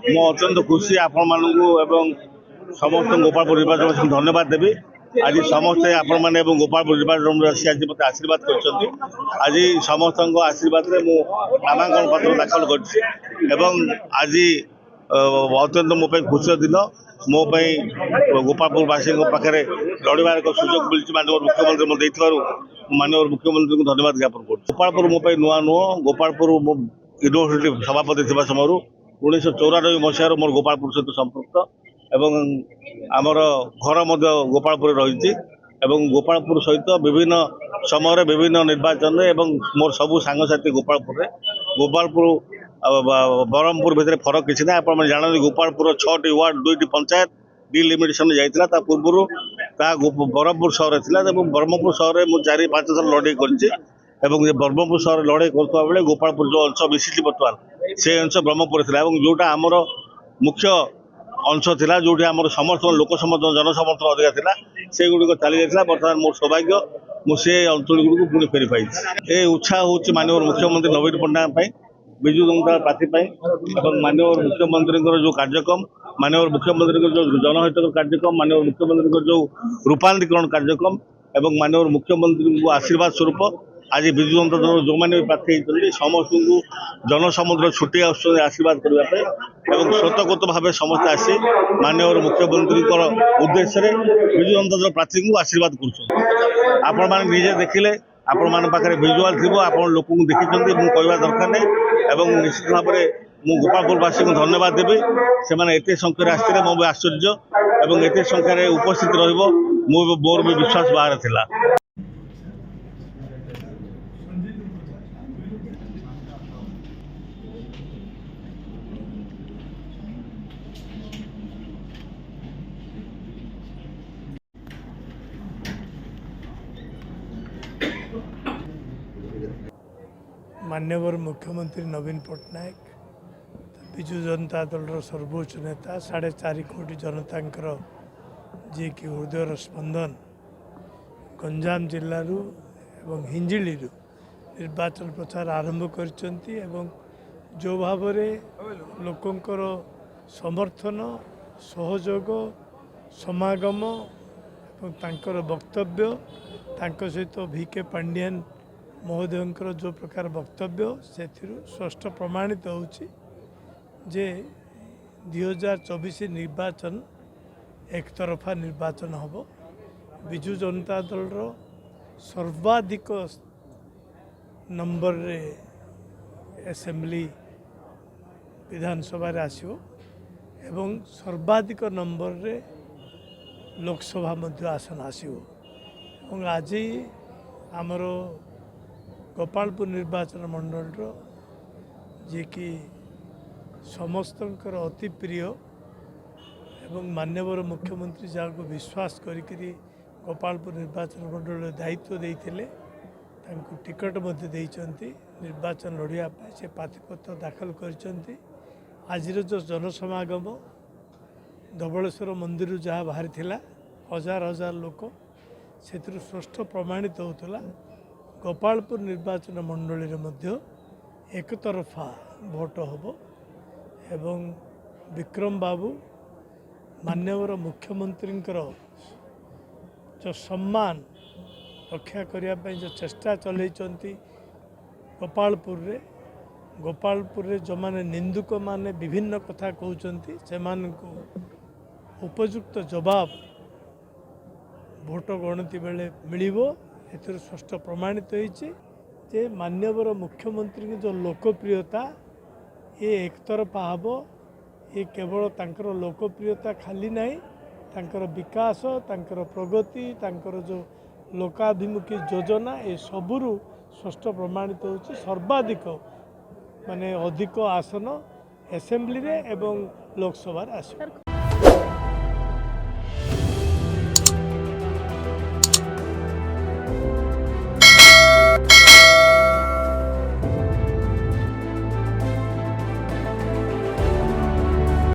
ମୁଁ ଅତ୍ୟନ୍ତ ଖୁସି ଆପଣମାନଙ୍କୁ ଏବଂ ସମସ୍ତ ଗୋପାଳପୁର ନିର୍ବାଚନ ଧନ୍ୟବାଦ ଦେବି। ଆଜି ସମସ୍ତେ ଆପଣମାନେ ଏବଂ ଗୋପାଳପୁର ନିର୍ବାଚନରେ ଆସି ଆଜି ମୋତେ ଆଶୀର୍ବାଦ କରିଛନ୍ତି। ଆଜି ସମସ୍ତଙ୍କ ଆଶୀର୍ବାଦରେ ମୁଁ ନାମାଙ୍କନ ପତ୍ର ଦାଖଲ କରିଛି ଏବଂ ଆଜି ଅତ୍ୟନ୍ତ ମୋ ପାଇଁ ଖୁସିର ଦିନ। ମୋ ପାଇଁ ଗୋପାଳପୁରବାସୀଙ୍କ ପାଖରେ ଲଢ଼ିବାର ଏକ ସୁଯୋଗ ମିଳିଛି ମାନନୀୟ ମୁଖ୍ୟମନ୍ତ୍ରୀ ମୋତେ ଦେଇଥିବାରୁ ମାନନୀୟ ମୁଖ୍ୟମନ୍ତ୍ରୀଙ୍କୁ ଧନ୍ୟବାଦ ଜ୍ଞାପନ କରୁଛି। ଗୋପାଳପୁର ମୋ ପାଇଁ ନୂଆ ନୁହଁ। ଗୋପାଳପୁର ମୁଁ ୟୁନିଭର୍ସିଟି ସଭାପତି ଥିବା ସମୟରୁ 1994 ମସିହାରୁ ମୋର ଗୋପାଳପୁର ସହିତ ସମ୍ପୃକ୍ତ ଏବଂ ଆମର ଘର ମଧ୍ୟ ଗୋପାଳପୁରରେ ରହିଛି ଏବଂ ଗୋପାଳପୁର ସହିତ ବିଭିନ୍ନ ସମୟରେ ବିଭିନ୍ନ ନିର୍ବାଚନରେ ଏବଂ ମୋର ସବୁ ସାଙ୍ଗସାଥି ଗୋପାଳପୁରରେ। ଗୋପାଳପୁର ବ୍ରହ୍ମପୁର ଭିତରେ ଫରକ କିଛି ନାହିଁ। ଆପଣମାନେ ଜାଣନ୍ତି ଗୋପାଳପୁର 6ଟି ୱାର୍ଡ 2ଟି ପଞ୍ଚାୟତ ଡିଲିମିଟେସନ ଯାଇଥିଲା। ତା ପୂର୍ବରୁ ତାହା ବ୍ରହ୍ମପୁର ସହରରେ ଥିଲା ଏବଂ ବ୍ରହ୍ମପୁର ସହରରେ ମୁଁ 4-5 ଥର ଲଢ଼େଇ କରିଛି ଏବଂ ବ୍ରହ୍ମପୁର ସହରରେ ଲଢ଼େଇ କରୁଥିବା ବେଳେ ଗୋପାଳପୁର ଯେଉଁ ଅଂଶ ମିଶିଛି ବର୍ତ୍ତମାନ ସେ ଅଂଶ ବ୍ରହ୍ମପୁରରେ ଥିଲା ଏବଂ ଯେଉଁଟା ଆମର ମୁଖ୍ୟ ଅଂଶ ଥିଲା ଯେଉଁଠି ଆମର ସମର୍ଥନ ଲୋକ ସମର୍ଥନ ଜନସମର୍ଥନ ଅଧିକା ଥିଲା ସେଗୁଡ଼ିକ ଚାଲି ଯାଇଥିଲା। ବର୍ତ୍ତମାନ ମୋର ସୌଭାଗ୍ୟ ମୁଁ ସେ ଅଞ୍ଚଳଗୁଡ଼ିକୁ ପୁଣି ଫେରି ପାଇଛି। ଏ ଉତ୍ସାହ ହେଉଛି ମାନନୀୟ ମୁଖ୍ୟମନ୍ତ୍ରୀ ନବୀନ ପଟ୍ଟନାୟକ ପାଇଁ, ବିଜୁ ଜନତା ପ୍ରାର୍ଥୀ ପାଇଁ ଏବଂ ମାନନୀୟ ମୁଖ୍ୟମନ୍ତ୍ରୀଙ୍କର ଯେଉଁ କାର୍ଯ୍ୟକ୍ରମ, ମାନନୀୟ ମୁଖ୍ୟମନ୍ତ୍ରୀଙ୍କର ଯେଉଁ ଜନହିତକର କାର୍ଯ୍ୟକ୍ରମ, ମାନନୀୟ ମୁଖ୍ୟମନ୍ତ୍ରୀଙ୍କର ଯେଉଁ ରୂପାନ୍ତରୀକରଣ କାର୍ଯ୍ୟକ୍ରମ ଏବଂ ମାନନୀୟ ମୁଖ୍ୟମନ୍ତ୍ରୀଙ୍କୁ ଆଶୀର୍ବାଦ ସ୍ୱରୂପ ଆଜି ବିଜୁ ଜନତା ଦଳର ଯେଉଁମାନେ ବି ପ୍ରାର୍ଥୀ ହେଇଛନ୍ତି ସମସ୍ତଙ୍କୁ ଜନସମୁଦ୍ର ଛୁଟି ଆସୁଛନ୍ତି ଆଶୀର୍ବାଦ କରିବା ପାଇଁ ଏବଂ ସ୍ୱତଃଗତ ଭାବେ ସମସ୍ତେ ଆସି ମାନନୀୟ ମୁଖ୍ୟମନ୍ତ୍ରୀଙ୍କର ଉଦ୍ଦେଶ୍ୟରେ ବିଜୁ ଜନତା ଦଳ ପ୍ରାର୍ଥୀଙ୍କୁ ଆଶୀର୍ବାଦ କରୁଛନ୍ତି। ଆପଣମାନେ ନିଜେ ଦେଖିଲେ, ଆପଣମାନଙ୍କ ପାଖରେ ଭିଜୁଆଲ ଥିବ, ଆପଣ ଲୋକଙ୍କୁ ଦେଖିଛନ୍ତି, ମୁଁ କହିବା ଦରକାର ନାହିଁ ଏବଂ ନିଶ୍ଚିତ ଭାବରେ ମୁଁ ଗୋପାଳପୁରବାସୀଙ୍କୁ ଧନ୍ୟବାଦ ଦେବି। ସେମାନେ ଏତେ ସଂଖ୍ୟାରେ ଆସିଥିଲେ ମୋ ବି ଆଶ୍ଚର୍ଯ୍ୟ ଏବଂ ଏତେ ସଂଖ୍ୟାରେ ଉପସ୍ଥିତ ରହିବ ମୋର ବି ବିଶ୍ୱାସ ବାହାରେ ଥିଲା। माननीय मुख्यमंत्री नवीन पट्टनायक विजु जनता दल सर्वोच्च नेता 4.5 कोटी जनता जी कि हृदय स्पंदन गंजाम जिलू एवं हिंजिली निर्वाचन प्रचार आरंभ कर जो भाव लोकंर समर्थन सहयोग समागम और वक्तव्य सहित VK पांडियन महोदय जो प्रकार वक्तव्य से स्पष्ट प्रमाणित होची जे 2024 निर्वाचन एक तरफा निर्वाचन हम। विजु जनता दल सर्वाधिक नंबर रे असेंबली विधानसभा आसो एवं सर्वाधिक नंबर रे लोकसभा मध्य आसन आसो। आज आमर गोपालपुर निर्वाचन मंडल जी कि समस्त अति प्रिय एवं माननीय मुख्यमंत्री जहाँ को विश्वास करी गोपालपुर निर्वाचन मंडल दायित्व देते टिकट निर्वाचन लड़िया से प्रार्थीपत्र दाखल कर आज जो जनसमागम धवलेश्वर मंदिर जहाँ बाहरी थिला हजार हजार लोक से स्पष्ट प्रमाणित होता गोपालपुर निर्वाचन मंडल मध्य एक तरफा भोट हम एवं विक्रम बाबू माननीय मुख्यमंत्री जो सम्मान रक्षा करने जो चेष्टा चलती गोपालपुर रे जो माने निंदुक माने विभिन्न कथा कहते से उपयुक्त जवाब भोट गणति बेले मिलिबो। एथर स्पष्ट प्रमाणित होइछि जे माननीय मुख्यमंत्री जो लोकप्रियता ये एक तरफा हम। ये केवल तांकर लोकप्रियता खाली नहीं, तांकर विकास तांकर प्रगति तांकर जो लोकाभिमुखी योजना ये सबुरु स्पष्ट प्रमाणित होछि। सर्वाधिक माने अधिक आसन असेंबली रे एवं लोकसभा आसो।